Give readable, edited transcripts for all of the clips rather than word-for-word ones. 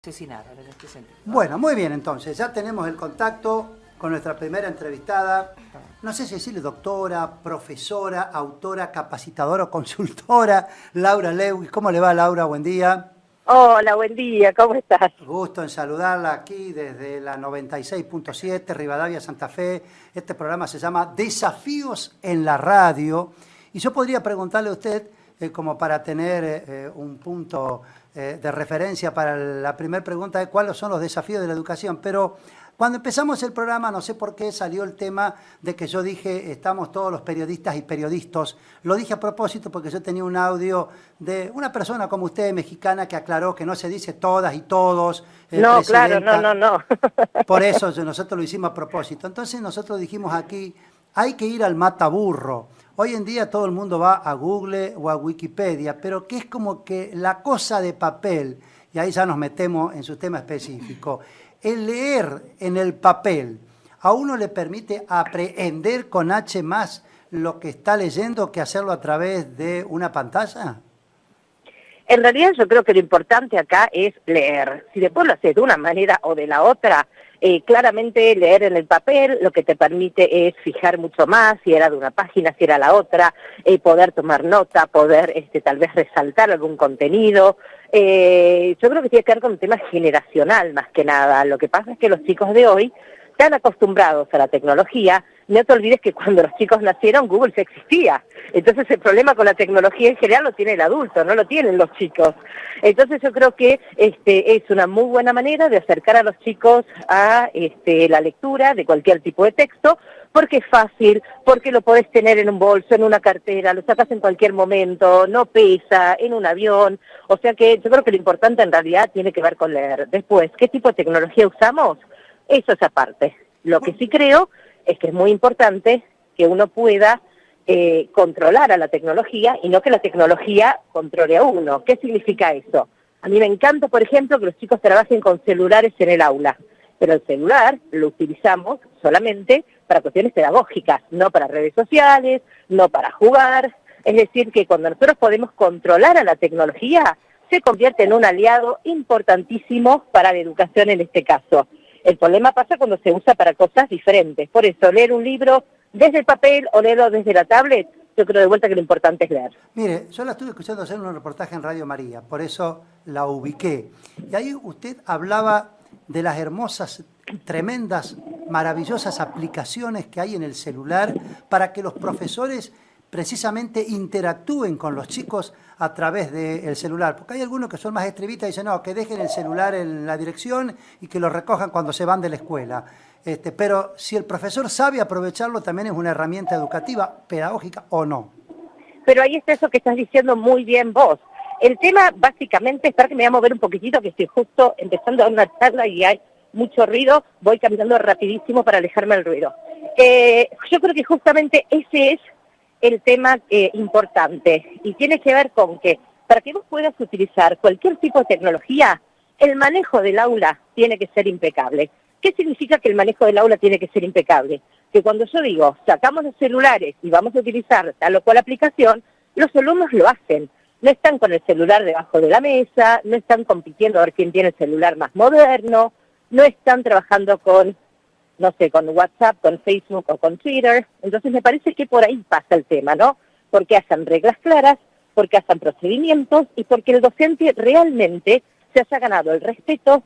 asesinaron en este sentido. Bueno, muy bien, entonces ya tenemos el contacto con nuestra primera entrevistada. No sé si decirle doctora, profesora, autora, capacitadora o consultora, Laura Lewis. ¿Cómo le va, Laura? Buen día. Hola, buen día, ¿cómo estás? Gusto en saludarla aquí desde la 96.7, Rivadavia, Santa Fe. Este programa se llama Desafíos en la Radio. Y yo podría preguntarle a usted, como para tener un punto de referencia para la primera pregunta, de cuáles son los desafíos de la educación. Pero cuando empezamos el programa, no sé por qué salió el tema de que yo dije, estamos todos los periodistas y periodistas. Lo dije a propósito porque yo tenía un audio de una persona como usted, mexicana, que aclaró que no se dice todas y todos. No, claro, no. Por eso nosotros lo hicimos a propósito. Entonces nosotros dijimos aquí, hay que ir al mataburro. Hoy en día todo el mundo va a Google o a Wikipedia, pero que es como que la cosa de papel, y ahí ya nos metemos en su tema específico, el leer en el papel, ¿a uno le permite aprehender con H más lo que está leyendo que hacerlo a través de una pantalla? En realidad yo creo que lo importante acá es leer. Si después lo haces de una manera o de la otra, claramente leer en el papel lo que te permite es fijar mucho más, si era de una página, si era la otra, poder tomar nota, poder tal vez resaltar algún contenido. Yo creo que tiene que ver con un tema generacional más que nada. Lo que pasa es que los chicos de hoy están acostumbrados a la tecnología. No te olvides que cuando los chicos nacieron Google ya existía. Entonces el problema con la tecnología en general lo tiene el adulto, no lo tienen los chicos. Entonces yo creo que es una muy buena manera de acercar a los chicos a la lectura de cualquier tipo de texto, porque es fácil, porque lo podés tener en un bolso, en una cartera, lo sacas en cualquier momento, no pesa, en un avión. O sea que yo creo que lo importante en realidad tiene que ver con leer. Después, ¿qué tipo de tecnología usamos? Eso es aparte. Lo que sí creo es que es muy importante que uno pueda controlar a la tecnología y no que la tecnología controle a uno. ¿Qué significa eso? A mí me encanta, por ejemplo, que los chicos trabajen con celulares en el aula, pero el celular lo utilizamos solamente para cuestiones pedagógicas, no para redes sociales, no para jugar. Es decir, que cuando nosotros podemos controlar a la tecnología, se convierte en un aliado importantísimo para la educación en este caso. El problema pasa cuando se usa para cosas diferentes. Por eso, leer un libro desde el papel o leerlo desde la tablet, yo creo de vuelta que lo importante es leer. Mire, yo la estuve escuchando hacer un reportaje en Radio María, por eso la ubiqué. Y ahí usted hablaba de las hermosas, tremendas, maravillosas aplicaciones que hay en el celular para que los profesores precisamente interactúen con los chicos a través del celular. Porque hay algunos que son más estribistas y dicen, no, que dejen el celular en la dirección y que lo recojan cuando se van de la escuela. Pero si el profesor sabe aprovecharlo, también es una herramienta educativa, pedagógica o no. Pero ahí está eso que estás diciendo muy bien vos. El tema básicamente, espera que me voy a mover un poquitito, que estoy justo empezando a dar una charla y hay mucho ruido, voy caminando rapidísimo para alejarme del ruido. Yo creo que justamente ese es el tema importante y tiene que ver con que para que vos puedas utilizar cualquier tipo de tecnología, el manejo del aula tiene que ser impecable. ¿Qué significa que el manejo del aula tiene que ser impecable? Que cuando yo digo, sacamos los celulares y vamos a utilizar tal o cual aplicación, los alumnos lo hacen. No están con el celular debajo de la mesa, no están compitiendo a ver quién tiene el celular más moderno, no están trabajando con, no sé, con WhatsApp, con Facebook o con Twitter. Entonces me parece que por ahí pasa el tema, ¿no? Porque hacen reglas claras, porque hacen procedimientos y porque el docente realmente se haya ganado el respeto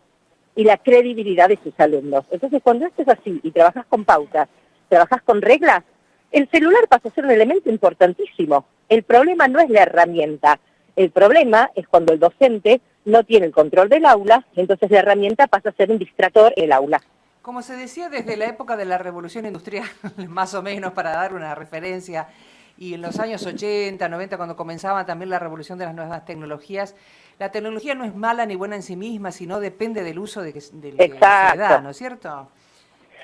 y la credibilidad de sus alumnos. Entonces, cuando esto es así y trabajas con pautas, trabajas con reglas, el celular pasa a ser un elemento importantísimo. El problema no es la herramienta, el problema es cuando el docente no tiene el control del aula, entonces la herramienta pasa a ser un distractor en el aula. Como se decía desde la época de la Revolución Industrial, más o menos para dar una referencia, y en los años 80, 90, cuando comenzaba también la revolución de las nuevas tecnologías, la tecnología no es mala ni buena en sí misma, sino depende del uso del que se le da, ¿no es cierto?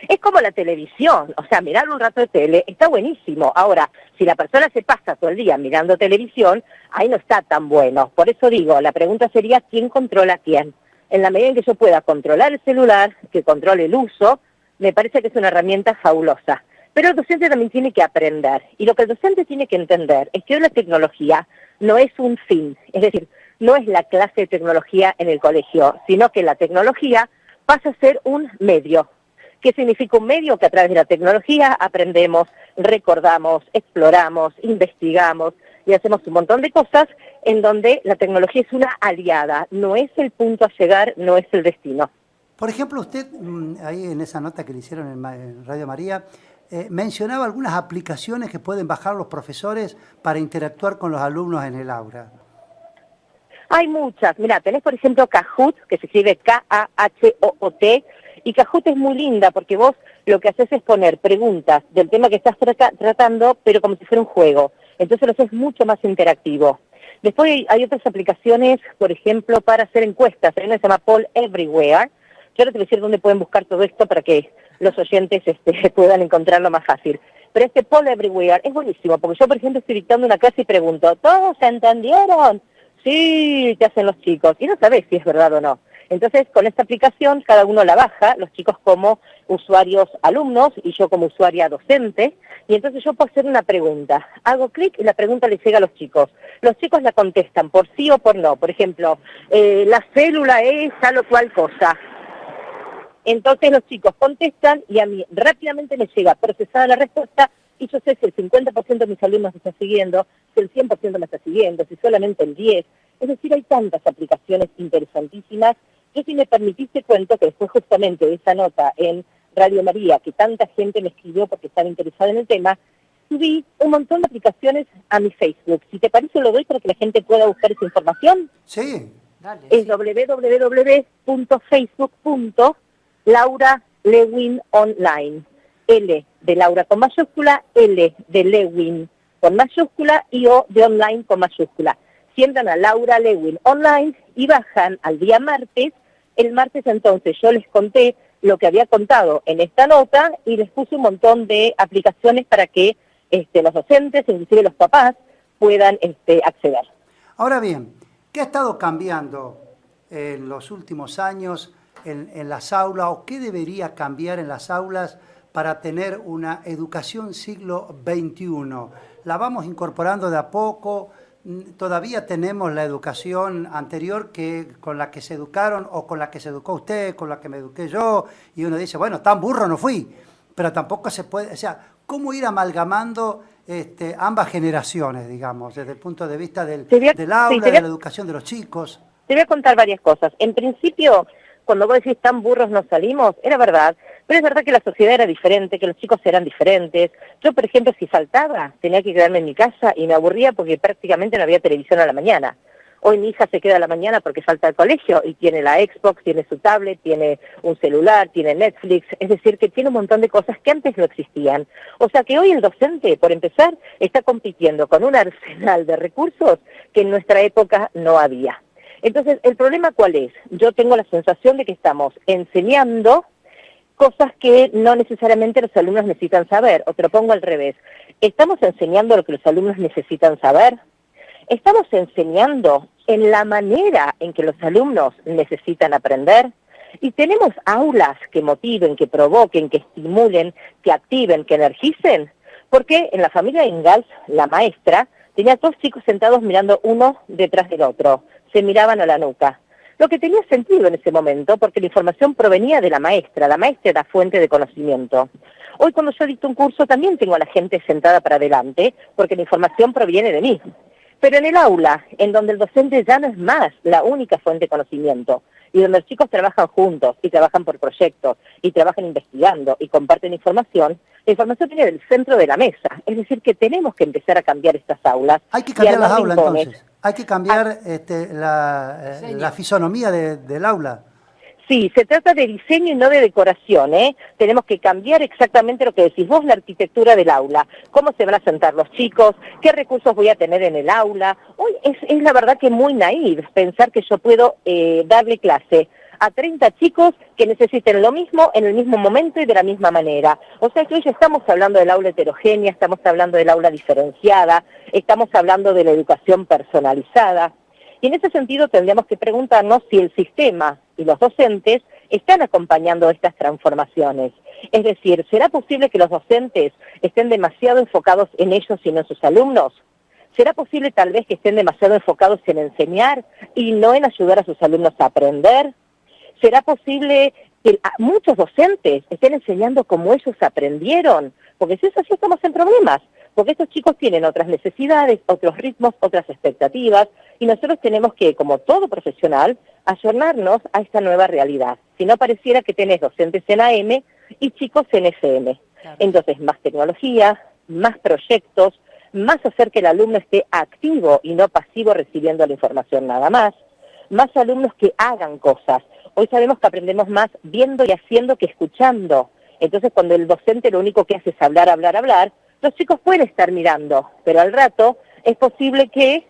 Es como la televisión, o sea, mirar un rato de tele está buenísimo. Ahora, si la persona se pasa todo el día mirando televisión, ahí no está tan bueno. Por eso digo, la pregunta sería, ¿quién controla a quién? En la medida en que yo pueda controlar el celular, que controle el uso, me parece que es una herramienta fabulosa. Pero el docente también tiene que aprender. Y lo que el docente tiene que entender es que hoy la tecnología no es un fin. Es decir, no es la clase de tecnología en el colegio, sino que la tecnología pasa a ser un medio. ¿Qué significa un medio? Que a través de la tecnología aprendemos, recordamos, exploramos, investigamos y hacemos un montón de cosas en donde la tecnología es una aliada, no es el punto a llegar, no es el destino. Por ejemplo, usted, ahí en esa nota que le hicieron en Radio María, mencionaba algunas aplicaciones que pueden bajar los profesores para interactuar con los alumnos en el aula. Hay muchas. Mira, tenés por ejemplo Kahoot, que se escribe K-A-H-O-O-T, y Kahoot es muy linda porque vos lo que haces es poner preguntas del tema que estás tratando, pero como si fuera un juego. Entonces lo haces mucho más interactivo. Después hay otras aplicaciones, por ejemplo, para hacer encuestas. Hay una que se llama Poll Everywhere. Yo ahora te voy a decir dónde pueden buscar todo esto para que los oyentes puedan encontrarlo más fácil. Pero este Poll Everywhere es buenísimo, porque yo, por ejemplo, estoy dictando una clase y pregunto, ¿todos se entendieron? Sí, te hacen los chicos. Y no sabés si es verdad o no. Entonces, con esta aplicación, cada uno la baja, los chicos como usuarios alumnos y yo como usuaria docente, y entonces yo puedo hacer una pregunta. Hago clic y la pregunta le llega a los chicos. Los chicos la contestan por sí o por no. Por ejemplo, la célula es tal o cual cosa. Entonces los chicos contestan y a mí rápidamente me llega procesada la respuesta y yo sé si el 50% de mis alumnos me está siguiendo, si el 100% me está siguiendo, si solamente el 10%. Es decir, hay tantas aplicaciones interesantísimas que si me permitiste cuento que después justamente de esa nota en Radio María, que tanta gente me escribió porque estaba interesada en el tema, subí un montón de aplicaciones a mi Facebook. Si te parece lo doy para que la gente pueda buscar esa información. Sí. Dale, Es sí. www.facebook.Laura Lewin Online. L de Laura con mayúscula, L de Lewin con mayúscula y O de online con mayúscula. Si entran a Laura Lewin Online y bajan al día martes, el martes entonces yo les conté lo que había contado en esta nota y les puse un montón de aplicaciones para que los docentes, inclusive los papás, puedan acceder. Ahora bien, ¿qué ha estado cambiando en los últimos años en las aulas o qué debería cambiar en las aulas para tener una educación siglo XXI? ¿La vamos incorporando de a poco? ¿Todavía tenemos la educación anterior con la que se educaron o con la que se educó usted, con la que me eduqué yo? Y uno dice, bueno, tan burro no fui, pero tampoco se puede, o sea, ¿cómo ir amalgamando ambas generaciones, digamos, desde el punto de vista del aula, de la educación de los chicos? Te voy a contar varias cosas. En principio, cuando vos decís tan burros nos salimos, era verdad, pero es verdad que la sociedad era diferente, que los chicos eran diferentes. Yo, por ejemplo, si faltaba, tenía que quedarme en mi casa y me aburría porque prácticamente no había televisión a la mañana. Hoy mi hija se queda a la mañana porque falta al colegio y tiene la Xbox, tiene su tablet, tiene un celular, tiene Netflix, es decir, que tiene un montón de cosas que antes no existían. O sea que hoy el docente, por empezar, está compitiendo con un arsenal de recursos que en nuestra época no había. Entonces, ¿el problema cuál es? Yo tengo la sensación de que estamos enseñando cosas que no necesariamente los alumnos necesitan saber, o te lo pongo al revés. ¿Estamos enseñando lo que los alumnos necesitan saber? ¿Estamos enseñando en la manera en que los alumnos necesitan aprender? ¿Y tenemos aulas que motiven, que provoquen, que estimulen, que activen, que energicen? Porque en la familia Ingalls, la maestra tenía dos chicos sentados mirando uno detrás del otro, se miraban a la nuca. Lo que tenía sentido en ese momento, porque la información provenía de la maestra era fuente de conocimiento. Hoy cuando yo dicto un curso también tengo a la gente sentada para adelante, porque la información proviene de mí. Pero en el aula, en donde el docente ya no es más la única fuente de conocimiento, y donde los chicos trabajan juntos, y trabajan por proyectos, y trabajan investigando, y comparten información, la información viene del centro de la mesa. Es decir, que tenemos que empezar a cambiar estas aulas. Hay que cambiar las aulas entonces. Hay que cambiar la fisonomía del aula. Sí, se trata de diseño y no de decoración, ¿eh? Tenemos que cambiar exactamente lo que decís vos, la arquitectura del aula. Cómo se van a sentar los chicos, qué recursos voy a tener en el aula. Hoy es la verdad que muy naïve pensar que yo puedo darle clase a 30 chicos que necesiten lo mismo en el mismo momento y de la misma manera. O sea que hoy ya estamos hablando del aula heterogénea, estamos hablando del aula diferenciada, estamos hablando de la educación personalizada. Y en ese sentido tendríamos que preguntarnos si el sistema y los docentes están acompañando estas transformaciones. Es decir, ¿será posible que los docentes estén demasiado enfocados en ellos y no en sus alumnos? ¿Será posible tal vez que estén demasiado enfocados en enseñar y no en ayudar a sus alumnos a aprender? ¿Será posible que muchos docentes estén enseñando como ellos aprendieron? Porque si es así estamos en problemas, porque estos chicos tienen otras necesidades, otros ritmos, otras expectativas, y nosotros tenemos que, como todo profesional, ayornarnos a esta nueva realidad. Si no pareciera que tenés docentes en AM y chicos en FM. Claro. Entonces, más tecnología, más proyectos, más hacer que el alumno esté activo y no pasivo recibiendo la información nada más alumnos que hagan cosas. Hoy sabemos que aprendemos más viendo y haciendo que escuchando. Entonces, cuando el docente lo único que hace es hablar, los chicos pueden estar mirando, pero al rato es posible que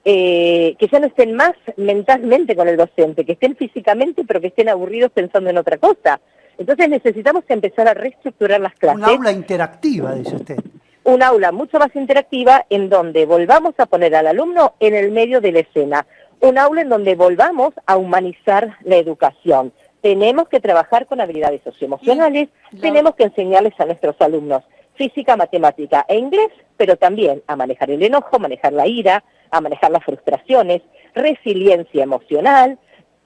ya no estén más mentalmente con el docente, que estén físicamente, pero que estén aburridos pensando en otra cosa. Entonces necesitamos empezar a reestructurar las clases. Un aula interactiva, dice usted. Un aula mucho más interactiva en donde volvamos a poner al alumno en el medio de la escena. Un aula en donde volvamos a humanizar la educación. Tenemos que trabajar con habilidades socioemocionales, tenemos que enseñarles a nuestros alumnos física, matemática e inglés, pero también a manejar el enojo, manejar la ira, a manejar las frustraciones, resiliencia emocional,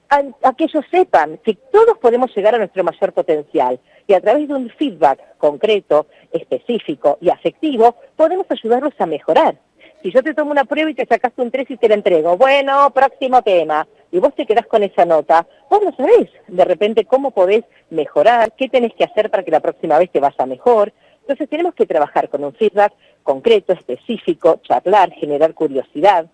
a que ellos sepan que todos podemos llegar a nuestro mayor potencial y a través de un feedback concreto, específico y afectivo, podemos ayudarlos a mejorar. Si yo te tomo una prueba y te sacaste un 3 y te la entrego, bueno, próximo tema, y vos te quedás con esa nota, vos no sabés de repente cómo podés mejorar, qué tenés que hacer para que la próxima vez te vaya mejor. Entonces tenemos que trabajar con un feedback concreto, específico, charlar, generar curiosidad.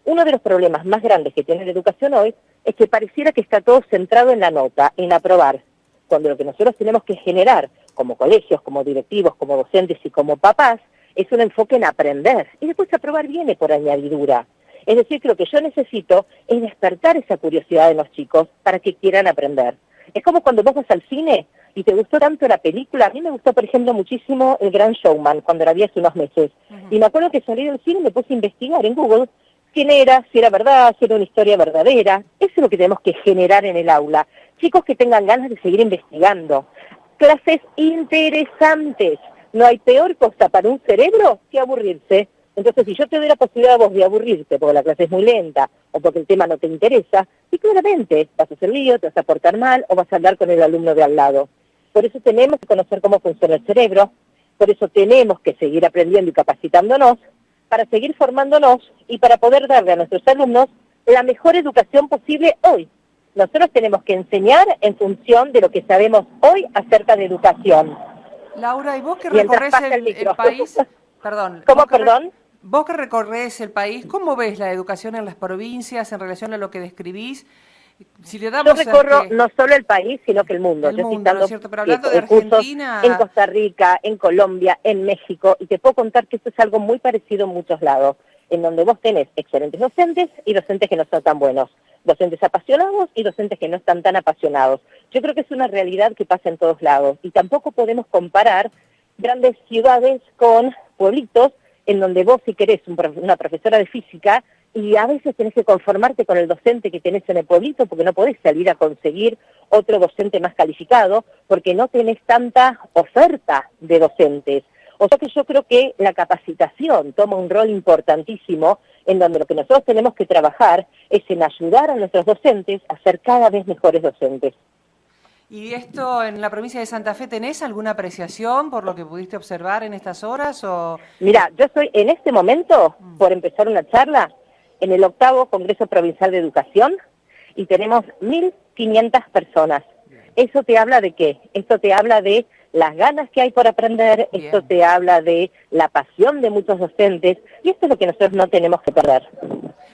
Uno de los problemas más grandes que tiene la educación hoy es que pareciera que está todo centrado en la nota, en aprobar, cuando lo que nosotros tenemos que generar como colegios, como directivos, como docentes y como papás, es un enfoque en aprender, y después aprobar viene por añadidura. Es decir, que lo que yo necesito es despertar esa curiosidad en los chicos para que quieran aprender. Es como cuando vos vas al cine y te gustó tanto la película. A mí me gustó, por ejemplo, muchísimo El Gran Showman, cuando la vi hace unos meses. Y me acuerdo que salí del cine y me puse a investigar en Google quién era, si era verdad, si era una historia verdadera. Eso es lo que tenemos que generar en el aula. Chicos que tengan ganas de seguir investigando. Clases interesantes. No hay peor cosa para un cerebro que aburrirse. Entonces, si yo te doy la posibilidad a vos de aburrirte porque la clase es muy lenta o porque el tema no te interesa, y claramente vas a hacer lío, te vas a portar mal o vas a hablar con el alumno de al lado. Por eso tenemos que conocer cómo funciona el cerebro, por eso tenemos que seguir aprendiendo y capacitándonos, para seguir formándonos y para poder darle a nuestros alumnos la mejor educación posible hoy. Nosotros tenemos que enseñar en función de lo que sabemos hoy acerca de educación. Laura, ¿y vos que recorres el país? Perdón. ¿Cómo, perdón? Vos que recorres el país, ¿cómo ves la educación en las provincias en relación a lo que describís? Si le damos Yo recorro no solo el país, sino que el mundo. El mundo, ¿no es cierto? Pero hablando de Argentina... En Costa Rica, en Colombia, en México, y te puedo contar que esto es algo muy parecido en muchos lados, en donde vos tenés excelentes docentes y docentes que no son tan buenos, docentes apasionados y docentes que no están tan apasionados. Yo creo que es una realidad que pasa en todos lados, y tampoco podemos comparar grandes ciudades con pueblitos, en donde vos, si querés una profesora de física, y a veces tenés que conformarte con el docente que tenés en el pueblito porque no podés salir a conseguir otro docente más calificado porque no tenés tanta oferta de docentes. O sea que yo creo que la capacitación toma un rol importantísimo en donde lo que nosotros tenemos que trabajar es en ayudar a nuestros docentes a ser cada vez mejores docentes. ¿Y esto en la provincia de Santa Fe tenés alguna apreciación por lo que pudiste observar en estas horas? O... Mira, yo estoy en este momento por empezar una charla en el 8º Congreso Provincial de Educación y tenemos 1.500 personas. ¿Eso te habla de qué? Esto te habla de las ganas que hay por aprender, Bien. Esto te habla de la pasión de muchos docentes y esto es lo que nosotros no tenemos que perder.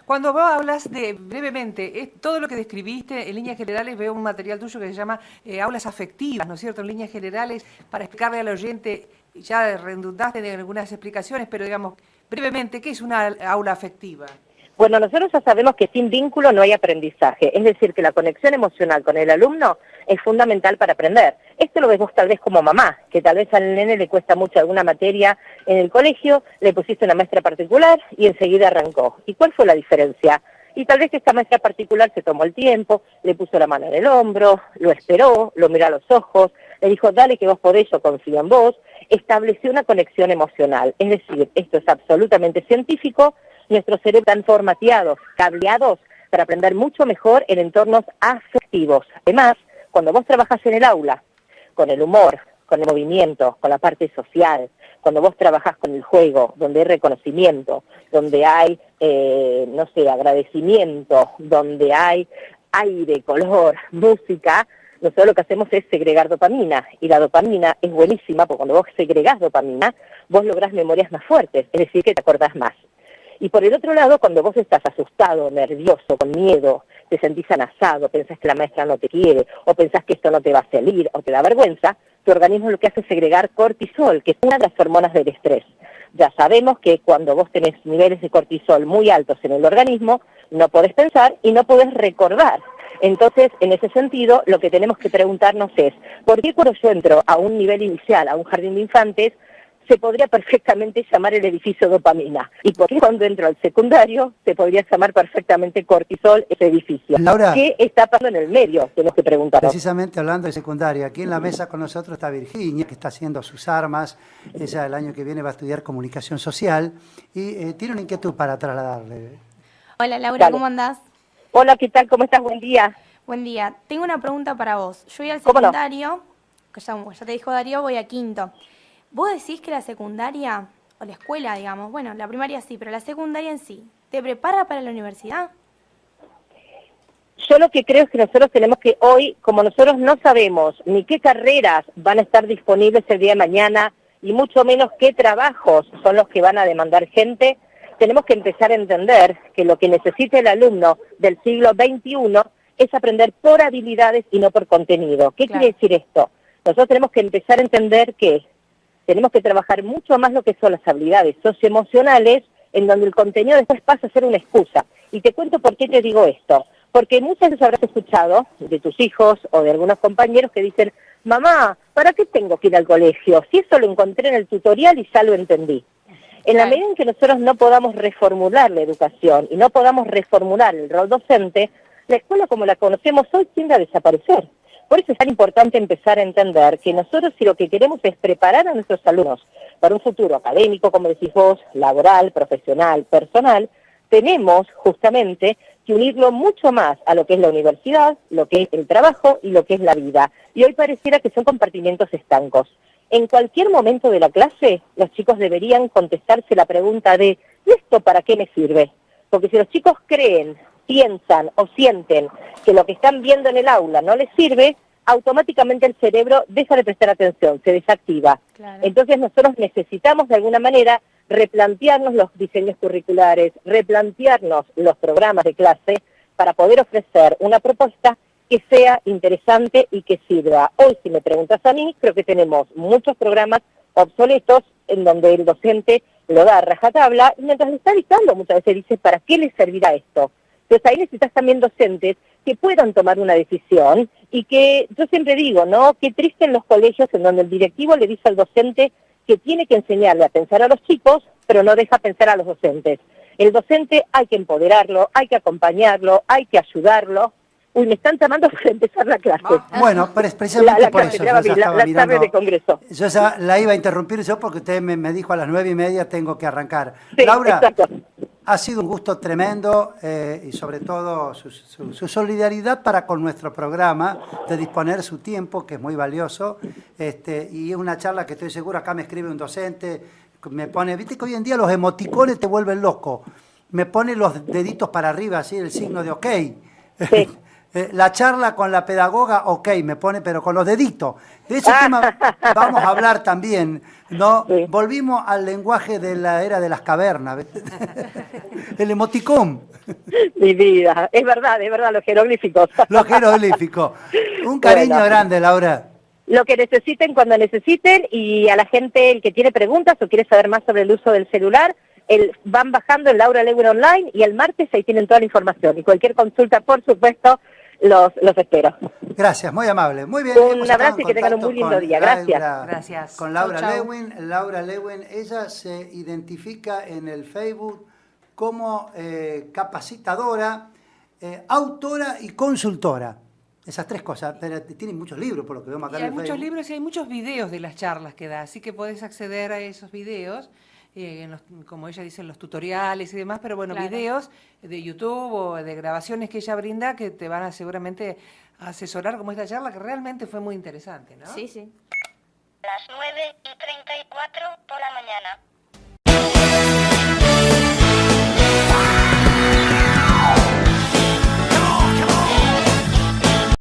Cuando vos hablas de, brevemente, todo lo que describiste, en líneas generales veo un material tuyo que se llama aulas afectivas, ¿no es cierto? En líneas generales, para explicarle al oyente, ya redundaste en algunas explicaciones, pero digamos, brevemente, ¿qué es una aula afectiva? Bueno, nosotros ya sabemos que sin vínculo no hay aprendizaje, es decir, que la conexión emocional con el alumno es fundamental para aprender. Esto lo ves vos tal vez como mamá, que tal vez al nene le cuesta mucho alguna materia en el colegio, le pusiste una maestra particular y enseguida arrancó. ¿Y cuál fue la diferencia? Y tal vez esta maestra particular se tomó el tiempo, le puso la mano en el hombro, lo esperó, lo miró a los ojos, le dijo, dale que vos podés, yo confío en vos, estableció una conexión emocional. Es decir, esto es absolutamente científico. Nuestros cerebros están formateados, cableados para aprender mucho mejor en entornos afectivos. Además, cuando vos trabajás en el aula, con el humor, con el movimiento, con la parte social, cuando vos trabajás con el juego, donde hay reconocimiento, donde hay, agradecimiento, donde hay aire, color, música, nosotros lo que hacemos es segregar dopamina, y la dopamina es buenísima, porque cuando vos segregás dopamina, vos lográs memorias más fuertes, es decir, que te acordás más. Y por el otro lado, cuando vos estás asustado, nervioso, con miedo, te sentís amenazado, pensás que la maestra no te quiere, o pensás que esto no te va a salir, o te da vergüenza, tu organismo lo que hace es segregar cortisol, que es una de las hormonas del estrés. Ya sabemos que cuando vos tenés niveles de cortisol muy altos en el organismo, no podés pensar y no podés recordar. Entonces, en ese sentido, lo que tenemos que preguntarnos es, ¿por qué cuando yo entro a un nivel inicial, a un jardín de infantes, se podría perfectamente llamar el edificio dopamina? ¿Y por qué cuando entro al secundario se podría llamar perfectamente cortisol ese edificio? Laura, ¿qué está pasando en el medio? Tenemos que preguntarnos. precisamente hablando de secundaria, aquí en la mesa con nosotros está Virginia, que está haciendo sus armas. Ella el año que viene va a estudiar comunicación social y tiene una inquietud para trasladarle. Hola Laura, Dale. ¿cómo andás? Hola, ¿qué tal? ¿Cómo estás? Buen día. Buen día. Tengo una pregunta para vos. Yo voy al ¿Cómo no? secundario, que ya te dijo Darío, voy a quinto. ¿Vos decís que la secundaria, o la escuela, digamos, bueno, la primaria sí, pero la secundaria en sí, ¿te prepara para la universidad? Yo lo que creo es que nosotros tenemos que hoy, como nosotros no sabemos ni qué carreras van a estar disponibles el día de mañana, y mucho menos qué trabajos son los que van a demandar gente, tenemos que empezar a entender que lo que necesita el alumno del siglo XXI es aprender por habilidades y no por contenido. ¿Qué Claro. quiere decir esto? Nosotros tenemos que empezar a entender que tenemos que trabajar mucho más lo que son las habilidades socioemocionales, en donde el contenido después pasa a ser una excusa. Y te cuento por qué te digo esto. Porque muchas veces habrás escuchado de tus hijos o de algunos compañeros que dicen, mamá, ¿para qué tengo que ir al colegio? Si eso lo encontré en el tutorial y ya lo entendí. En la medida en que nosotros no podamos reformular la educación y no podamos reformular el rol docente, la escuela como la conocemos hoy tiende a desaparecer. Por eso es tan importante empezar a entender que nosotros, si lo que queremos es preparar a nuestros alumnos para un futuro académico, como decís vos, laboral, profesional, personal, tenemos justamente que unirlo mucho más a lo que es la universidad, lo que es el trabajo y lo que es la vida. Y hoy pareciera que son compartimientos estancos. En cualquier momento de la clase, los chicos deberían contestarse la pregunta de ¿y esto para qué me sirve? Porque si los chicos creen, piensan o sienten que lo que están viendo en el aula no les sirve, automáticamente el cerebro deja de prestar atención, se desactiva. Claro. Entonces nosotros necesitamos de alguna manera replantearnos los diseños curriculares, replantearnos los programas de clase para poder ofrecer una propuesta que sea interesante y que sirva. Hoy, si me preguntas a mí, creo que tenemos muchos programas obsoletos en donde el docente lo da a rajatabla y mientras le está dictando muchas veces dice, ¿para qué le servirá esto? Entonces ahí necesitas también docentes que puedan tomar una decisión y que, yo siempre digo, ¿no? Qué triste en los colegios en donde el directivo le dice al docente que tiene que enseñarle a pensar a los chicos, pero no deja pensar a los docentes. El docente hay que empoderarlo, hay que acompañarlo, hay que ayudarlo. Uy, me están llamando para empezar la clase. Bueno, precisamente La por clase, eso ya yo va ya bien, estaba la mirando. tarde de congreso. Yo ya la iba a interrumpir yo porque usted me dijo a las 9:30 tengo que arrancar. Sí, Laura, exacto. ha sido un gusto tremendo y sobre todo su solidaridad para con nuestro programa, de disponer su tiempo, que es muy valioso, y es una charla que estoy seguro, acá me escribe un docente, me pone, viste que hoy en día los emoticones te vuelven loco, me pone los deditos para arriba, así el signo de ok. Sí. La charla con la pedagoga, ok, me pone, pero con los deditos. De ese tema vamos a hablar también, ¿no? Sí. Volvimos al lenguaje de la era de las cavernas, ¿ves? El emoticón, Mi vida, es verdad, los jeroglíficos. los jeroglíficos. Un cariño Bueno. grande, Laura. Lo que necesiten cuando necesiten, y a la gente, el que tiene preguntas o quiere saber más sobre el uso del celular, van bajando en Laura Lewin Online y el martes ahí tienen toda la información. Y cualquier consulta, por supuesto, los espero. Gracias, muy amable. Muy bien. Un hemos estado abrazo en y que tengan un contacto muy lindo con día. Gracias. Gracias. Con Laura Chau, chau. Lewin. Laura Lewin, ella se identifica en el Facebook como capacitadora, autora y consultora. Esas tres cosas. Pero tiene muchos libros, por lo que vemos acá Y en hay el muchos Facebook. libros y hay muchos videos de las charlas que da, así que podés acceder a esos videos como ella dice, en los tutoriales y demás, pero bueno, Claro. videos de YouTube o de grabaciones que ella brinda que te van a seguramente asesorar como esta charla, que realmente fue muy interesante, ¿no? Sí, sí. Las 9:34 por la mañana.